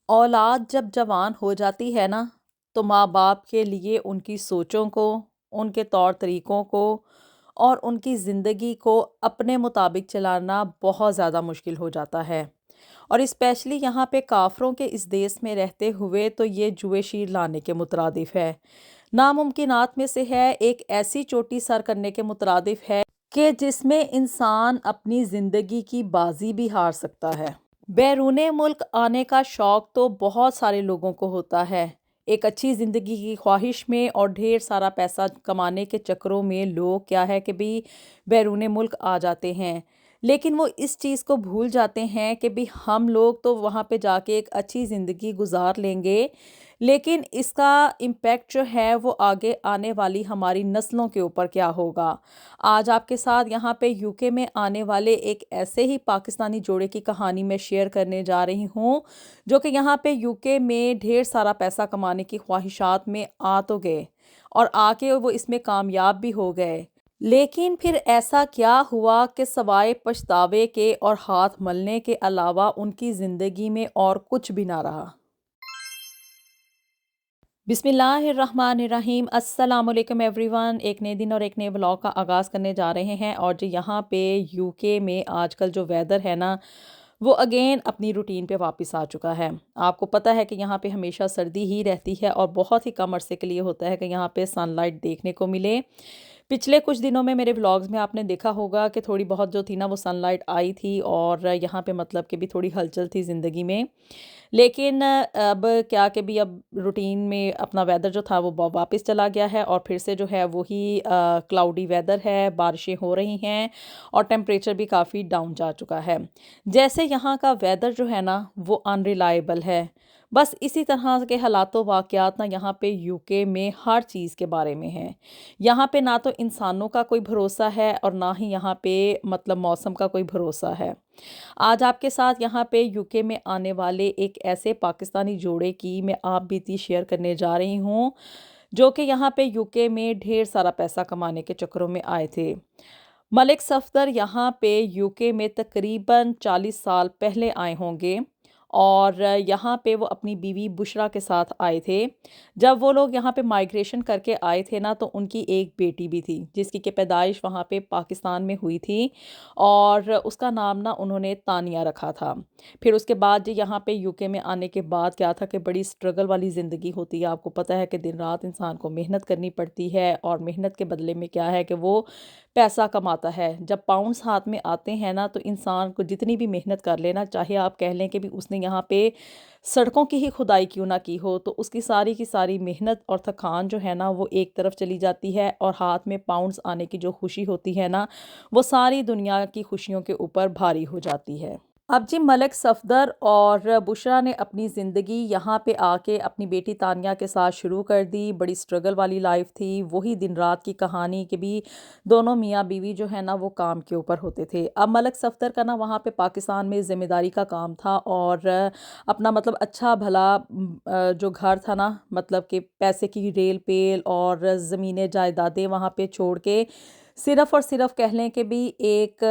اولاد جب جوان ہو جاتی ہے نا تو ماں باپ کے لیے ان کی سوچوں کو، ان کے طور طریقوں کو اور ان کی زندگی کو اپنے مطابق چلانا بہت زیادہ مشکل ہو جاتا ہے۔ اور اسپیشلی یہاں پہ کافروں کے اس دیس میں رہتے ہوئے تو یہ جوئے شیر لانے کے مترادف ہے۔ ناممکنات میں سے ہے، ایک ایسی چوٹی سر کرنے کے مترادف ہے کہ جس میں انسان اپنی زندگی کی بازی بھی ہار سکتا ہے۔ بیرون ملک آنے کا شوق تو بہت سارے لوگوں کو ہوتا ہے۔ ایک اچھی زندگی کی خواہش میں اور ڈھیر سارا پیسہ کمانے کے چکروں میں لوگ کیا ہے کہ بھی بیرون ملک آ جاتے ہیں، لیکن وہ اس چیز کو بھول جاتے ہیں کہ بھی ہم لوگ تو وہاں پہ جا کے ایک اچھی زندگی گزار لیں گے، لیکن اس کا امپیکٹ جو ہے وہ آگے آنے والی ہماری نسلوں کے اوپر کیا ہوگا۔ آج آپ کے ساتھ یہاں پہ یو کے میں آنے والے ایک ایسے ہی پاکستانی جوڑے کی کہانی میں شیئر کرنے جا رہی ہوں، جو کہ یہاں پہ یو کے میں ڈھیر سارا پیسہ کمانے کی خواہشات میں آ تو گئے اور آ کے وہ اس میں کامیاب بھی ہو گئے، لیکن پھر ایسا کیا ہوا کہ سوائے پچھتاوے کے اور ہاتھ ملنے کے علاوہ ان کی زندگی میں اور کچھ بھی نہ رہا۔ بسم اللہ الرحمن الرحیم، السلام علیکم ایوری ون۔ ایک نئے دن اور ایک نئے بلاگ کا آغاز کرنے جا رہے ہیں، اور جو یہاں پہ یو کے میں آج کل جو ویدر ہے نا وہ اگین اپنی روٹین پہ واپس آ چکا ہے۔ آپ کو پتہ ہے کہ یہاں پہ ہمیشہ سردی ہی رہتی ہے اور بہت ہی کم عرصے کے لیے ہوتا ہے کہ یہاں پہ سن لائٹ دیکھنے کو ملے۔ پچھلے کچھ دنوں میں میرے ولاگز میں آپ نے دیکھا ہوگا کہ تھوڑی بہت جو تھی نا وہ سن لائٹ آئی تھی، اور یہاں پہ مطلب کہ بھی تھوڑی ہلچل تھی زندگی میں، لیکن اب کیا کہ بھی اب روٹین میں اپنا ویدر جو تھا وہ واپس چلا گیا ہے، اور پھر سے جو ہے وہی کلاؤڈی ویدر ہے، بارشیں ہو رہی ہیں اور ٹیمپریچر بھی کافی ڈاؤن جا چکا ہے۔ جیسے یہاں کا ویدر جو ہے نا وہ ان ریلائبل ہے، بس اسی طرح کے حالات و واقعات نا یہاں پہ یو کے میں ہر چیز کے بارے میں ہیں۔ یہاں پہ نہ تو انسانوں کا کوئی بھروسہ ہے اور نہ ہی یہاں پہ مطلب موسم کا کوئی بھروسہ ہے۔ آج آپ کے ساتھ یہاں پہ یو کے میں آنے والے ایک ایسے پاکستانی جوڑے کی میں آپ بیتی شیئر کرنے جا رہی ہوں، جو کہ یہاں پہ یو کے میں ڈھیر سارا پیسہ کمانے کے چکروں میں آئے تھے۔ ملک صفدر یہاں پہ یو کے میں تقریباً 40 سال پہلے آئے ہوں گے، اور یہاں پہ وہ اپنی بیوی بشرا کے ساتھ آئے تھے۔ جب وہ لوگ یہاں پہ مائیگریشن کر کے آئے تھے نا تو ان کی ایک بیٹی بھی تھی جس کی کہ پیدائش وہاں پہ پاکستان میں ہوئی تھی، اور اس کا نام نا انہوں نے تانیہ رکھا تھا۔ پھر اس کے بعد جو یہاں پہ یو کے میں آنے کے بعد کیا تھا کہ بڑی سٹرگل والی زندگی ہوتی ہے۔ آپ کو پتہ ہے کہ دن رات انسان کو محنت کرنی پڑتی ہے، اور محنت کے بدلے میں کیا ہے کہ وہ پیسہ کماتا ہے۔ جب پاؤنڈز ہاتھ میں آتے ہیں نا تو انسان کو جتنی بھی محنت کر لینا، چاہے آپ کہہ لیں کہ بھی اس نے یہاں پہ سڑکوں کی ہی کھدائی کیوں نہ کی ہو، تو اس کی ساری محنت اور تھکان جو ہے نا وہ ایک طرف چلی جاتی ہے، اور ہاتھ میں پاؤنڈز آنے کی جو خوشی ہوتی ہے نا وہ ساری دنیا کی خوشیوں کے اوپر بھاری ہو جاتی ہے۔ اب جی ملک صفدر اور بشرا نے اپنی زندگی یہاں پہ آ کے اپنی بیٹی تانیہ کے ساتھ شروع کر دی۔ بڑی سٹرگل والی لائف تھی، وہی دن رات کی کہانی کہ بھی دونوں میاں بیوی جو ہے نا وہ کام کے اوپر ہوتے تھے۔ اب ملک صفدر کا نا وہاں پہ پاکستان میں ذمہ داری کا کام تھا، اور اپنا مطلب اچھا بھلا جو گھر تھا نا، مطلب کہ پیسے کی ریل پیل اور زمینیں جائیدادیں وہاں پہ چھوڑ کے صرف اور صرف کہہ لیں کہ بھی ایک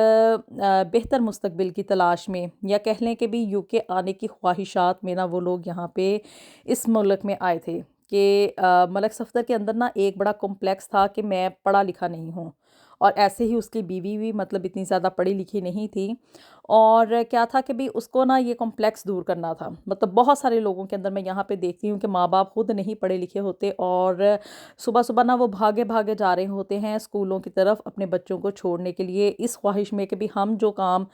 بہتر مستقبل کی تلاش میں، یا کہہ لیں کہ بھی یو کے آنے کی خواہشات میں نا وہ لوگ یہاں پہ اس ملک میں آئے تھے کہ ملک صفدر کے اندر نا ایک بڑا کمپلیکس تھا کہ میں پڑھا لکھا نہیں ہوں، اور ایسے ہی اس کی بیوی بھی مطلب اتنی زیادہ پڑھی لکھی نہیں تھی، اور کیا تھا کہ بھی اس کو نا یہ کمپلیکس دور کرنا تھا۔ مطلب بہت سارے لوگوں کے اندر میں یہاں پہ دیکھتی ہوں کہ ماں باپ خود نہیں پڑھے لکھے ہوتے، اور صبح صبح نا وہ بھاگے بھاگے جا رہے ہوتے ہیں اسکولوں کی طرف اپنے بچوں کو چھوڑنے کے لیے، اس خواہش میں کہ بھی ہم جو کام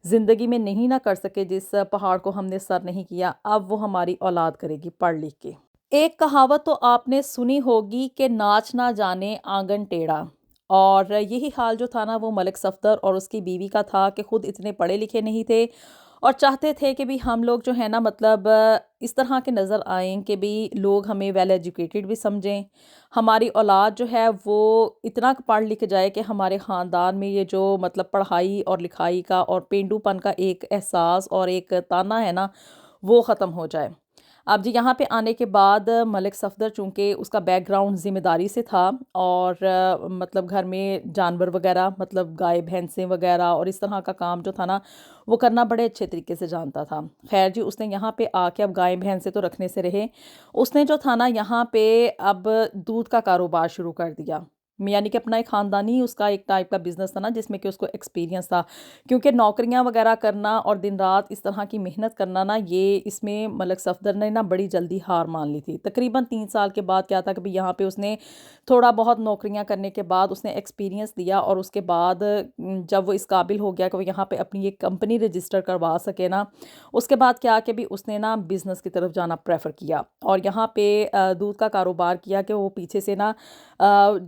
زندگی میں نہیں نہ کر سکے، جس پہاڑ کو ہم نے سر نہیں کیا، اب وہ ہماری اولاد کرے گی پڑھ لکھ کے۔ ایک کہاوت تو آپ نے سنی ہوگی کہ ناچ نہ جانے آنگن ٹیڑھا، اور یہی حال جو تھا نا وہ ملک صفدر اور اس کی بیوی کا تھا کہ خود اتنے پڑھے لکھے نہیں تھے، اور چاہتے تھے کہ بھی ہم لوگ جو ہے نا مطلب اس طرح کے نظر آئیں کہ بھی لوگ ہمیں ویل ایجوکیٹڈ بھی سمجھیں، ہماری اولاد جو ہے وہ اتنا پڑھ لکھ جائے کہ ہمارے خاندان میں یہ جو مطلب پڑھائی اور لکھائی کا اور پینڈو پن کا ایک احساس اور ایک تانا ہے نا وہ ختم ہو جائے۔ اب جی یہاں پہ آنے کے بعد ملک صفدر چونکہ اس کا بیک گراؤنڈ ذمہ داری سے تھا، اور مطلب گھر میں جانور وغیرہ مطلب گائے بھینسیں وغیرہ اور اس طرح کا کام جو تھا نا وہ کرنا بڑے اچھے طریقے سے جانتا تھا۔ خیر جی اس نے یہاں پہ آ کے اب گائے بھینسیں تو رکھنے سے رہے، اس نے جو تھا نا یہاں پہ اب دودھ کا کاروبار شروع کر دیا، یعنی کہ اپنا ایک خاندانی اس کا ایک ٹائپ کا بزنس تھا نا جس میں کہ اس کو ایکسپیرینس تھا، کیونکہ نوکریاں وغیرہ کرنا اور دن رات اس طرح کی محنت کرنا نا یہ اس میں ملک صفدر نے نا بڑی جلدی ہار مان لی تھی۔ تقریباً 3 سال کے بعد کیا تھا کہ بھی یہاں پہ اس نے تھوڑا بہت نوکریاں کرنے کے بعد اس نے ایکسپیرینس دیا، اور اس کے بعد جب وہ اس قابل ہو گیا کہ وہ یہاں پہ اپنی ایک کمپنی رجسٹر کروا سکے نا، اس کے بعد کیا کہ بھی اس نے نا بزنس کی طرف جانا پریفر کیا، اور یہاں پہ دودھ کا کاروبار کیا کہ وہ پیچھے سے نا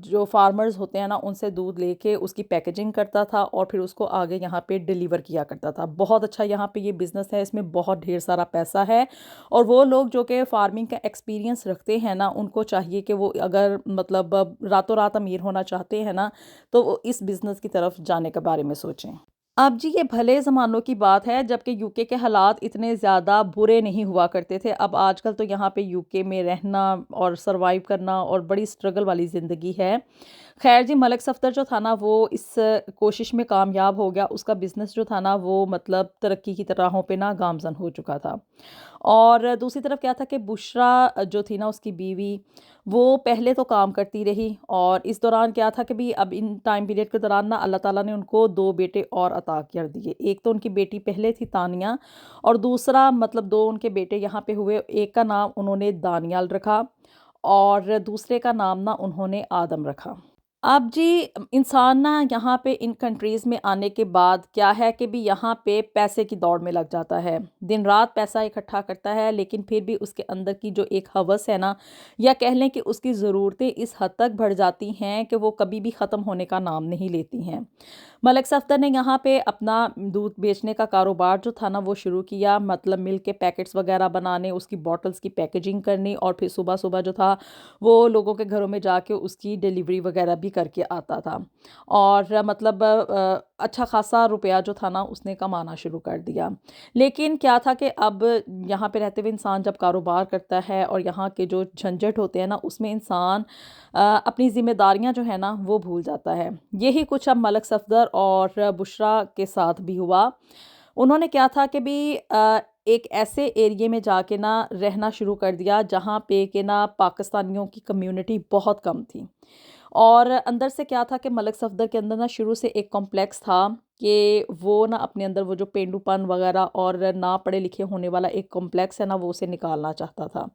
جو فارمرز ہوتے ہیں نا ان سے دودھ لے کے اس کی پیکیجنگ کرتا تھا اور پھر اس کو آگے یہاں پہ ڈیلیور کیا کرتا تھا۔ بہت اچھا یہاں پہ یہ بزنس ہے، اس میں بہت ڈھیر سارا پیسہ ہے، اور وہ لوگ جو کہ فارمنگ کا ایکسپیرینس رکھتے ہیں نا ان کو چاہیے کہ وہ اگر مطلب راتوں رات امیر ہونا چاہتے ہیں نا تو وہ اس بزنس کی طرف جانے کے بارے میں سوچیں۔ اب جی یہ بھلے زمانوں کی بات ہے جب کہ یوکے کے حالات اتنے زیادہ برے نہیں ہوا کرتے تھے۔ اب آج کل تو یہاں پہ یوکے میں رہنا اور سروائیو کرنا اور بڑی سٹرگل والی زندگی ہے۔ خیر جی ملک صفدر جو تھا نا وہ اس کوشش میں کامیاب ہو گیا، اس کا بزنس جو تھا نا وہ مطلب ترقی کی راہوں پہ نا گامزن ہو چکا تھا۔ اور دوسری طرف کیا تھا کہ بشرا جو تھی نا اس کی بیوی، وہ پہلے تو کام کرتی رہی، اور اس دوران کیا تھا کہ بھی اب ان ٹائم پیریڈ کے دوران نا اللہ تعالیٰ نے ان کو 2 بیٹے اور عطا کر دیے۔ ایک تو ان کی بیٹی پہلے تھی تانیہ، اور دوسرا مطلب 2 ان کے بیٹے یہاں پہ ہوئے، ایک کا نام انہوں نے دانیال رکھا اور دوسرے کا نام نا انہوں نے آدم رکھا۔ اب جی انسان نا یہاں پہ ان کنٹریز میں آنے کے بعد کیا ہے کہ بھی یہاں پہ پیسے کی دوڑ میں لگ جاتا ہے، دن رات پیسہ اکٹھا کرتا ہے، لیکن پھر بھی اس کے اندر کی جو ایک ہوس ہے نا، یا کہہ لیں کہ اس کی ضرورتیں اس حد تک بڑھ جاتی ہیں کہ وہ کبھی بھی ختم ہونے کا نام نہیں لیتی ہیں۔ ملک صفدر نے یہاں پہ اپنا دودھ بیچنے کا کاروبار جو تھا نا وہ شروع کیا، مطلب ملک کے پیکٹس وغیرہ بنانے، اس کی بوٹلز کی پیکیجنگ کرنی، اور پھر صبح صبح جو تھا وہ لوگوں کے گھروں میں جا کے اس کی ڈیلیوری وغیرہ بھی کر کے آتا تھا، اور مطلب اچھا خاصا روپیہ جو تھا نا اس نے کمانا شروع کر دیا۔ لیکن کیا تھا کہ اب یہاں پہ رہتے ہوئے انسان جب کاروبار کرتا ہے اور یہاں کے جو جھنجھٹ ہوتے ہیں نا اس میں انسان اپنی ذمہ داریاں جو ہے نا وہ بھول جاتا ہے۔ یہی کچھ اب ملک صفدر اور بشرا کے ساتھ بھی ہوا۔ انہوں نے کیا تھا کہ بھی ایک ایسے ایریے میں جا کے نا رہنا شروع کر دیا جہاں پہ کہ نا پاکستانیوں کی کمیونٹی بہت کم تھی، اور اندر سے کیا تھا کہ ملک صفدر کے اندر نا شروع سے ایک کمپلیکس تھا کہ وہ نا اپنے اندر وہ جو پینڈو پن وغیرہ اور نہ پڑھے لکھے ہونے والا ایک کمپلیکس ہے نا وہ اسے نکالنا چاہتا تھا،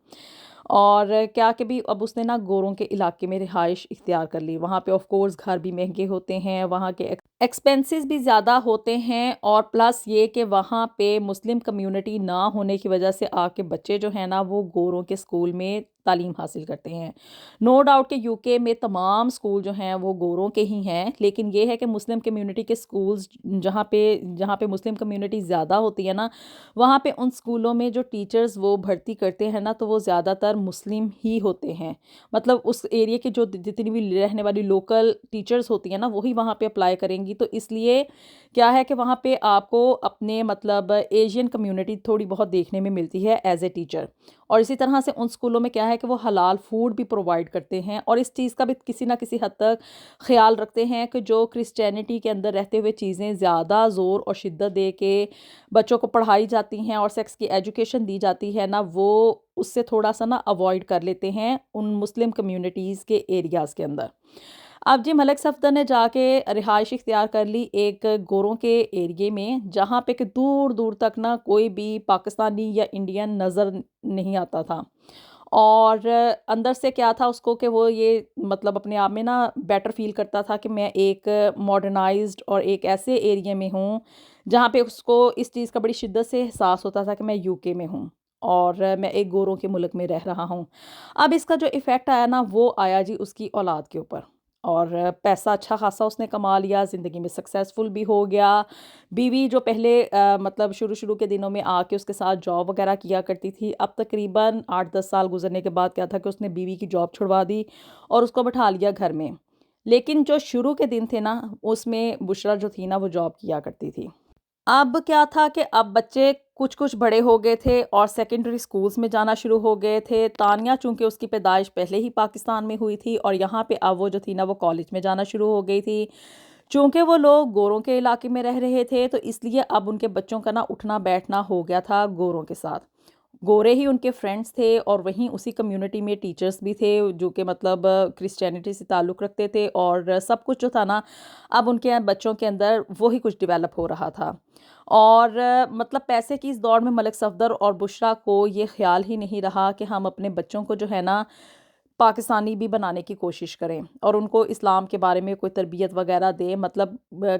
اور کیا کہ بھی اب اس نے نا گوروں کے علاقے میں رہائش اختیار کر لی۔ وہاں پہ آف کورس گھر بھی مہنگے ہوتے ہیں، وہاں کے ایکسپینسز بھی زیادہ ہوتے ہیں، اور پلس یہ کہ وہاں پہ مسلم کمیونٹی نہ ہونے کی وجہ سے آ کے بچے جو ہیں نا وہ گوروں کے سکول میں تعلیم حاصل کرتے ہیں۔ نو ڈاؤٹ کہ یوکے میں تمام سکول جو ہیں وہ گوروں کے ہی ہیں، لیکن یہ ہے کہ مسلم کمیونٹی کے سکولز جہاں پہ مسلم کمیونٹی زیادہ ہوتی ہے نا وہاں پہ ان سکولوں میں جو ٹیچرز وہ بھرتی کرتے ہیں نا تو وہ زیادہ تر مسلم ہی ہوتے ہیں، مطلب اس ایریے کے جو جتنی بھی رہنے والی لوکل ٹیچرز ہوتی ہیں نا وہی وہاں پہ اپلائی کریں گی، تو اس لیے کیا ہے کہ وہاں پہ آپ کو اپنے مطلب ایشین کمیونٹی تھوڑی بہت دیکھنے میں ملتی ہے ایز اے ٹیچر، اور اسی طرح سے ان سکولوں میں کیا ہے کہ وہ حلال فوڈ بھی پرووائڈ کرتے ہیں، اور اس چیز کا بھی کسی نہ کسی حد تک خیال رکھتے ہیں کہ جو کرسچینٹی کے اندر رہتے ہوئے چیزیں زیادہ زور اور شدت دے کے بچوں کو پڑھائی جاتی ہیں اور سیکس کی ایجوکیشن دی جاتی ہے نا وہ اس سے تھوڑا سا نا اوائڈ کر لیتے ہیں ان مسلم کمیونٹیز کے ایریاز کے اندر۔ اب جی ملک صفدر نے جا کے رہائش اختیار کر لی ایک گوروں کے ایریے میں جہاں پہ کہ دور دور تک نا کوئی بھی پاکستانی یا انڈین نظر نہیں آتا تھا، اور اندر سے کیا تھا اس کو کہ وہ یہ مطلب اپنے آپ میں نا بیٹر فیل کرتا تھا کہ میں ایک ماڈرنائزڈ اور ایک ایسے ایریے میں ہوں جہاں پہ اس کو اس چیز کا بڑی شدت سے احساس ہوتا تھا کہ میں یوکے میں ہوں اور میں ایک گوروں کے ملک میں رہ رہا ہوں۔ اب اس کا جو ایفیکٹ آیا نا وہ آیا جی اس کی اولاد کے اوپر، اور پیسہ اچھا خاصا اس نے کما لیا، زندگی میں سکسیزفل بھی ہو گیا۔ بیوی جو پہلے مطلب شروع کے دنوں میں آ کے اس کے ساتھ جاب وغیرہ کیا کرتی تھی، اب تقریباً 8-10 سال گزرنے کے بعد کیا تھا کہ اس نے بیوی کی جاب چھڑوا دی اور اس کو بٹھا لیا گھر میں، لیکن جو شروع کے دن تھے نا اس میں بشرا جو تھی نا وہ جاب کیا کرتی تھی۔ اب کیا تھا کہ اب بچے کچھ کچھ بڑے ہو گئے تھے اور سیکنڈری سکولز میں جانا شروع ہو گئے تھے۔ تانیہ چونکہ اس کی پیدائش پہلے ہی پاکستان میں ہوئی تھی اور یہاں پہ اب وہ جو تھی نا وہ کالج میں جانا شروع ہو گئی تھی۔ چونکہ وہ لوگ گوروں کے علاقے میں رہ رہے تھے تو اس لیے اب ان کے بچوں کا نا اٹھنا بیٹھنا ہو گیا تھا گوروں کے ساتھ۔ گورے ہی ان کے فرینڈس تھے اور وہیں اسی کمیونٹی میں ٹیچرز بھی تھے جو کہ مطلب کرسچینٹی سے تعلق رکھتے تھے، اور سب کچھ جو تھا نا اب ان کے بچوں کے اندر وہی کچھ ڈیولپ ہو رہا تھا۔ اور مطلب پیسے کی اس دور میں ملک صفدر اور بشریٰ کو یہ خیال ہی نہیں رہا کہ ہم اپنے بچوں کو جو ہے نا پاکستانی بھی بنانے کی کوشش کریں اور ان کو اسلام کے بارے میں کوئی تربیت وغیرہ دیں۔ مطلب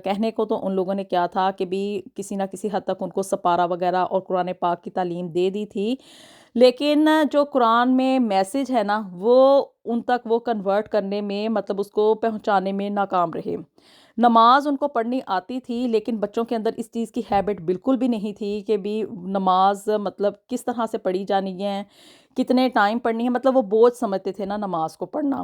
کہنے کو تو ان لوگوں نے کیا تھا کہ بھی کسی نہ کسی حد تک ان کو سپارہ وغیرہ اور قرآن پاک کی تعلیم دے دی تھی، لیکن جو قرآن میں میسج ہے نا وہ ان تک وہ کنورٹ کرنے میں مطلب اس کو پہنچانے میں ناکام رہے۔ نماز ان کو پڑھنی آتی تھی لیکن بچوں کے اندر اس چیز کی ہیبٹ بالکل بھی نہیں تھی کہ بھی نماز مطلب کس طرح سے پڑھی جانی ہے، کتنے ٹائم پڑھنی ہے، مطلب وہ بوجھ سمجھتے تھے نا نماز کو پڑھنا۔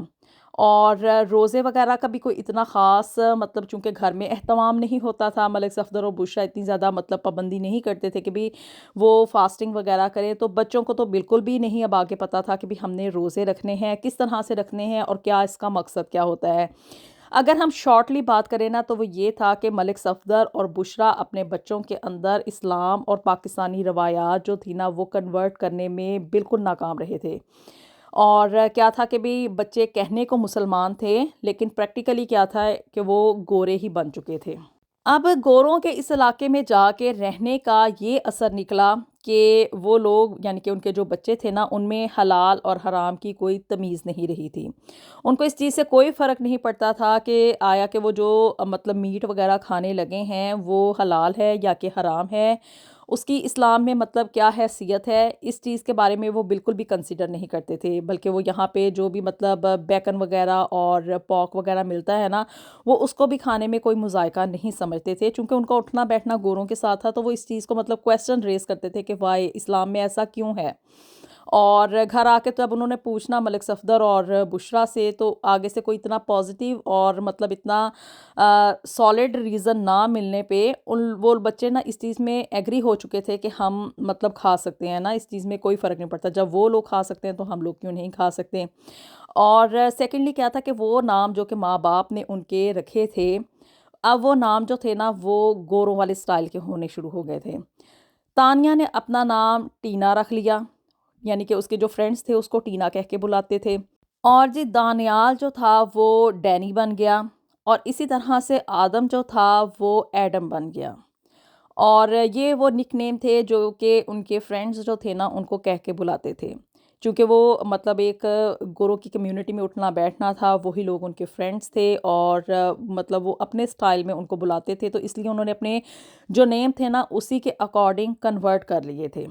اور روزے وغیرہ کا بھی کوئی اتنا خاص مطلب چونکہ گھر میں اہتمام نہیں ہوتا تھا، ملک صفدر اور بشریٰ اتنی زیادہ مطلب پابندی نہیں کرتے تھے کہ بھی وہ فاسٹنگ وغیرہ کریں، تو بچوں کو تو بالکل بھی نہیں اب آگے پتہ تھا کہ بھی ہم نے روزے رکھنے ہیں، کس طرح سے رکھنے ہیں اور کیا اس کا مقصد کیا ہوتا ہے۔ اگر ہم شارٹلی بات کریں نا تو وہ یہ تھا کہ ملک صفدر اور بشریٰ اپنے بچوں کے اندر اسلام اور پاکستانی روایات جو تھی نا وہ کنورٹ کرنے میں بالکل ناکام رہے تھے۔ اور کیا تھا کہ بھی بچے کہنے کو مسلمان تھے لیکن پریکٹیکلی کیا تھا کہ وہ گورے ہی بن چکے تھے۔ اب گوروں کے اس علاقے میں جا کے رہنے کا یہ اثر نکلا کہ وہ لوگ یعنی کہ ان کے جو بچے تھے نا ان میں حلال اور حرام کی کوئی تمیز نہیں رہی تھی۔ ان کو اس چیز سے کوئی فرق نہیں پڑتا تھا کہ آیا کہ وہ جو مطلب میٹ وغیرہ کھانے لگے ہیں وہ حلال ہے یا کہ حرام ہے، اس کی اسلام میں مطلب کیا حیثیت ہے، اس چیز کے بارے میں وہ بالکل بھی کنسیڈر نہیں کرتے تھے، بلکہ وہ یہاں پہ جو بھی مطلب بیکن وغیرہ اور پورک وغیرہ ملتا ہے نا وہ اس کو بھی کھانے میں کوئی مذائقہ نہیں سمجھتے تھے، چونکہ ان کا اٹھنا بیٹھنا گوروں کے ساتھ تھا تو وہ اس چیز کو مطلب کویسچن ریز کرتے تھے کہ وائی اسلام میں ایسا کیوں ہے۔ اور گھر آ کے جب انہوں نے پوچھنا ملک صفدر اور بشریٰ سے تو آگے سے کوئی اتنا پازیٹیو اور مطلب اتنا سالڈ ریزن نہ ملنے پہ وہ بچے نا اس چیز میں ایگری ہو چکے تھے کہ ہم مطلب کھا سکتے ہیں نا، اس چیز میں کوئی فرق نہیں پڑتا، جب وہ لوگ کھا سکتے ہیں تو ہم لوگ کیوں نہیں کھا سکتے۔ اور سیکنڈلی کیا تھا کہ وہ نام جو کہ ماں باپ نے ان کے رکھے تھے اب وہ نام جو تھے نا وہ گوروں والے سٹائل کے ہونے شروع ہو گئے تھے۔ تانیہ نے اپنا نام ٹینا رکھ لیا، یعنی کہ اس کے جو فرینڈز تھے اس کو ٹینا کہہ کے بلاتے تھے، اور جی دانیال جو تھا وہ ڈینی بن گیا، اور اسی طرح سے آدم جو تھا وہ ایڈم بن گیا۔ اور یہ وہ نک نیم تھے جو کہ ان کے فرینڈز جو تھے نا ان کو کہہ کے بلاتے تھے، چونکہ وہ مطلب ایک گوروں کی کمیونٹی میں اٹھنا بیٹھنا تھا، وہی لوگ ان کے فرینڈز تھے اور مطلب وہ اپنے سٹائل میں ان کو بلاتے تھے، تو اس لیے انہوں نے اپنے جو نیم تھے نا اسی کے اکارڈنگ کنورٹ کر لیے تھے۔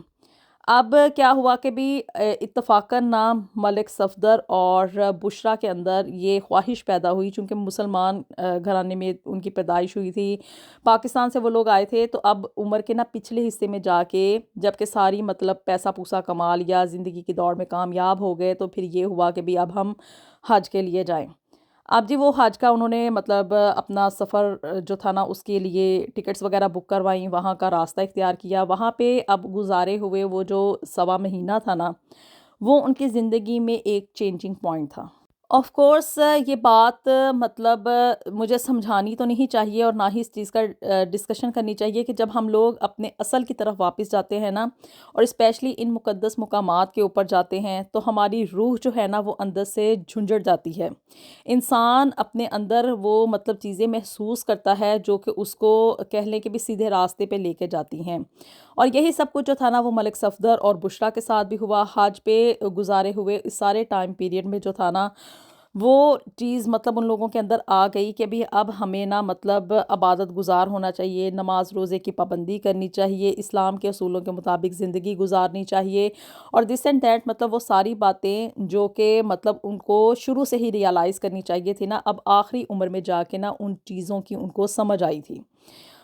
اب کیا ہوا کہ بھی اتفاقاً نام ملک صفدر اور بشریٰ کے اندر یہ خواہش پیدا ہوئی، چونکہ مسلمان گھرانے میں ان کی پیدائش ہوئی تھی، پاکستان سے وہ لوگ آئے تھے، تو اب عمر کے نا پچھلے حصے میں جا کے جب کہ ساری مطلب پیسہ پوسا کما لیا، زندگی کی دوڑ میں کامیاب ہو گئے، تو پھر یہ ہوا کہ بھی اب ہم حج کے لیے جائیں۔ اب جی وہ حج کا انہوں نے مطلب اپنا سفر جو تھا نا اس کے لیے ٹکٹس وغیرہ بک کروائیں، وہاں کا راستہ اختیار کیا، وہاں پہ اب گزارے ہوئے وہ جو 1.25 مہینہ تھا نا وہ ان کی زندگی میں ایک چینجنگ پوائنٹ تھا۔ آف کورس یہ بات مطلب مجھے سمجھانی تو نہیں چاہیے اور نہ ہی اس چیز کا ڈسکشن کرنی چاہیے کہ جب ہم لوگ اپنے اصل کی طرف واپس جاتے ہیں نا اور اسپیشلی ان مقدس مقامات کے اوپر جاتے ہیں تو ہماری روح جو ہے نا وہ اندر سے جھنجھڑ جاتی ہے، انسان اپنے اندر وہ مطلب چیزیں محسوس کرتا ہے جو کہ اس کو کہہ لیں کہ بھی سیدھے راستے پہ لے کے جاتی ہیں، اور یہی سب کچھ جو تھا نا وہ ملک صفدر اور بشریٰ کے ساتھ بھی ہوا۔ حج پہ گزارے ہوئے اس سارے ٹائم پیریڈ میں جو تھا نا وہ چیز مطلب ان لوگوں کے اندر آ گئی کہ بھی اب ہمیں نا مطلب عبادت گزار ہونا چاہیے، نماز روزے کی پابندی کرنی چاہیے، اسلام کے اصولوں کے مطابق زندگی گزارنی چاہیے، اور دس اینڈ دیٹ مطلب وہ ساری باتیں جو کہ مطلب ان کو شروع سے ہی ریالائز کرنی چاہیے تھی نا اب آخری عمر میں جا کے نا ان چیزوں کی ان کو سمجھ آئی تھی۔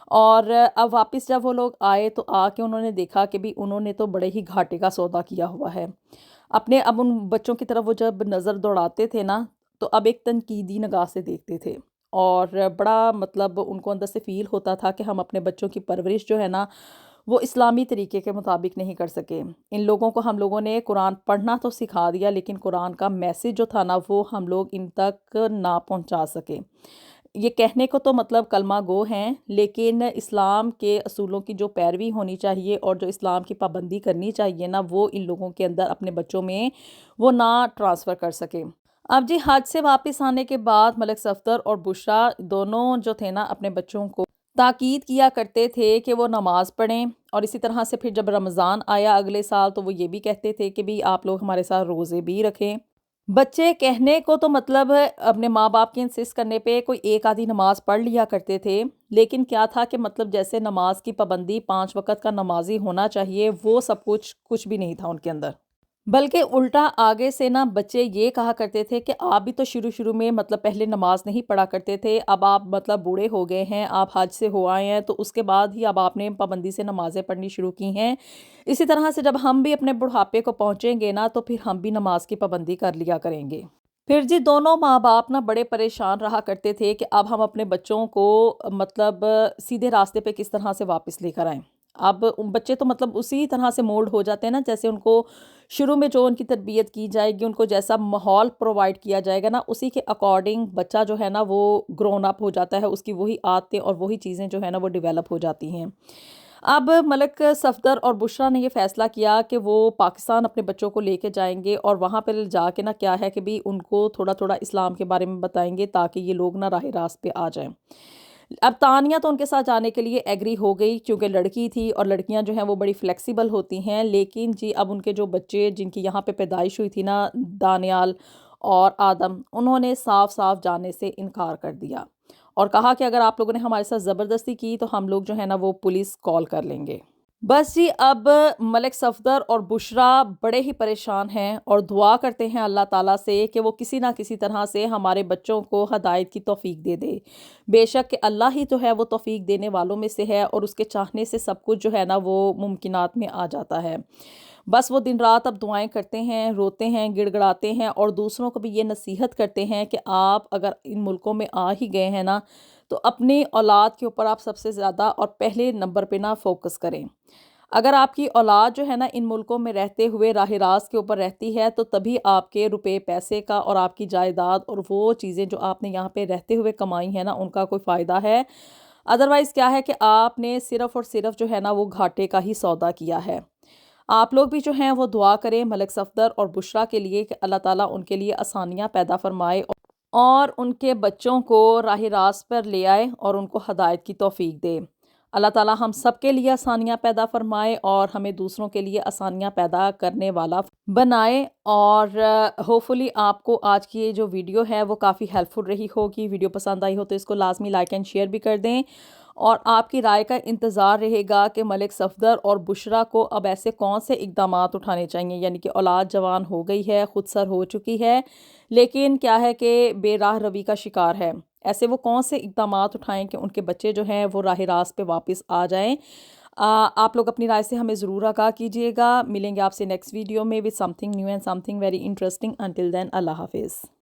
اور اب واپس جب وہ لوگ آئے تو آ کے انہوں نے دیکھا کہ بھی انہوں نے تو بڑے ہی گھاٹے کا سودا کیا ہوا ہے اپنے، اب ان بچوں کی طرف وہ جب نظر دوڑاتے تھے نا تو اب ایک تنقیدی نگاہ سے دیکھتے تھے، اور بڑا مطلب ان کو اندر سے فیل ہوتا تھا کہ ہم اپنے بچوں کی پرورش جو ہے نا وہ اسلامی طریقے کے مطابق نہیں کر سکے۔ ان لوگوں کو ہم لوگوں نے قرآن پڑھنا تو سکھا دیا، لیکن قرآن کا میسج جو تھا نا وہ ہم لوگ ان تک نہ پہنچا سکے۔ یہ کہنے کو تو مطلب کلمہ گو ہیں، لیکن اسلام کے اصولوں کی جو پیروی ہونی چاہیے اور جو اسلام کی پابندی کرنی چاہیے نا وہ ان لوگوں کے اندر اپنے بچوں میں وہ نہ ٹرانسفر کر سکے۔ اب جی حج سے واپس آنے کے بعد ملک صفدر اور بشریٰ دونوں جو تھے نا اپنے بچوں کو تاکید کیا کرتے تھے کہ وہ نماز پڑھیں، اور اسی طرح سے پھر جب رمضان آیا اگلے سال تو وہ یہ بھی کہتے تھے کہ بھی آپ لوگ ہمارے ساتھ روزے بھی رکھیں۔ بچے کہنے کو تو مطلب اپنے ماں باپ کے انسسٹ کرنے پہ کوئی ایک آدھی نماز پڑھ لیا کرتے تھے، لیکن کیا تھا کہ مطلب جیسے نماز کی پابندی 5 وقت کا نمازی ہونا چاہیے وہ سب کچھ بھی نہیں تھا ان کے اندر۔ بلکہ الٹا آگے سے نا بچے یہ کہا کرتے تھے کہ آپ بھی تو شروع میں مطلب پہلے نماز نہیں پڑھا کرتے تھے، اب آپ مطلب بوڑھے ہو گئے ہیں، آپ حج سے ہو آئے ہیں تو اس کے بعد ہی اب آپ نے پابندی سے نمازیں پڑھنی شروع کی ہیں۔ اسی طرح سے جب ہم بھی اپنے بڑھاپے کو پہنچیں گے نا تو پھر ہم بھی نماز کی پابندی کر لیا کریں گے۔ پھر جی دونوں ماں باپ نا بڑے پریشان رہا کرتے تھے کہ اب ہم اپنے بچوں کو مطلب سیدھے راستے پہ کس طرح سے واپس لے کر آئیں۔ اب بچے تو مطلب اسی طرح سے مولڈ ہو جاتے ہیں نا، جیسے ان کو شروع میں جو ان کی تربیت کی جائے گی، ان کو جیسا ماحول پرووائڈ کیا جائے گا نا اسی کے اکارڈنگ بچہ جو ہے نا وہ گرون اپ ہو جاتا ہے، اس کی وہی عادتیں اور وہی چیزیں جو ہے نا وہ ڈیولپ ہو جاتی ہیں۔ اب ملک صفدر اور بشریٰ نے یہ فیصلہ کیا کہ وہ پاکستان اپنے بچوں کو لے کے جائیں گے، اور وہاں پہ جا کے نا کیا ہے کہ بھی ان کو تھوڑا تھوڑا اسلام کے بارے میں بتائیں گے تاکہ یہ لوگ نا راہ راست پہ آ جائیں۔ اب تانیہ تو ان کے ساتھ جانے کے لیے ایگری ہو گئی کیونکہ لڑکی تھی، اور لڑکیاں جو ہیں وہ بڑی فلیکسیبل ہوتی ہیں، لیکن جی اب ان کے جو بچے جن کی یہاں پہ پیدائش ہوئی تھی نا دانیال اور آدم، انہوں نے صاف صاف جانے سے انکار کر دیا اور کہا کہ اگر آپ لوگوں نے ہمارے ساتھ زبردستی کی تو ہم لوگ جو ہے نا وہ پولیس کال کر لیں گے۔ بس جی اب ملک صفدر اور بشریٰ بڑے ہی پریشان ہیں اور دعا کرتے ہیں اللہ تعالیٰ سے کہ وہ کسی نہ کسی طرح سے ہمارے بچوں کو ہدایت کی توفیق دے دے۔ بے شک کہ اللہ ہی تو ہے وہ توفیق دینے والوں میں سے ہے، اور اس کے چاہنے سے سب کچھ جو ہے نا وہ ممکنات میں آ جاتا ہے۔ بس وہ دن رات اب دعائیں کرتے ہیں، روتے ہیں، گڑ گڑاتے ہیں، اور دوسروں کو بھی یہ نصیحت کرتے ہیں کہ آپ اگر ان ملکوں میں آ ہی گئے ہیں نا تو اپنی اولاد کے اوپر آپ سب سے زیادہ اور پہلے نمبر پہ نا فوکس کریں۔ اگر آپ کی اولاد جو ہے نا ان ملکوں میں رہتے ہوئے راہ راست کے اوپر رہتی ہے تو تبھی آپ کے روپے پیسے کا اور آپ کی جائیداد اور وہ چیزیں جو آپ نے یہاں پہ رہتے ہوئے کمائی ہیں نا ان کا کوئی فائدہ ہے۔ ادروائز کیا ہے کہ آپ نے صرف اور صرف جو ہے نا وہ گھاٹے کا ہی سودا کیا ہے۔ آپ لوگ بھی جو ہیں وہ دعا کریں ملک صفدر اور بشریٰ کے لیے کہ اللہ تعالیٰ ان کے لیے آسانیاں پیدا فرمائے اور ان کے بچوں کو راہ راست پر لے آئے اور ان کو ہدایت کی توفیق دے۔ اللہ تعالیٰ ہم سب کے لیے آسانیاں پیدا فرمائے اور ہمیں دوسروں کے لیے آسانیاں پیدا کرنے والا بنائے، اور ہوپفلی آپ کو آج کی یہ جو ویڈیو ہے وہ کافی ہیلپ فل رہی ہوگی۔ ویڈیو پسند آئی ہو تو اس کو لازمی لائک اینڈ شیئر بھی کر دیں، اور آپ کی رائے کا انتظار رہے گا کہ ملک صفدر اور بشریٰ کو اب ایسے کون سے اقدامات اٹھانے چاہیے، یعنی کہ اولاد جوان ہو گئی ہے، خود سر ہو چکی ہے، لیکن کیا ہے کہ بے راہ روی کا شکار ہے، ایسے وہ کون سے اقدامات اٹھائیں کہ ان کے بچے جو ہیں وہ راہ راست پہ واپس آ جائیں۔ آپ لوگ اپنی رائے سے ہمیں ضرور آگاہ کیجیے گا۔ ملیں گے آپ سے نیکسٹ ویڈیو میں with something new and something very interesting. Until then, اللہ حافظ۔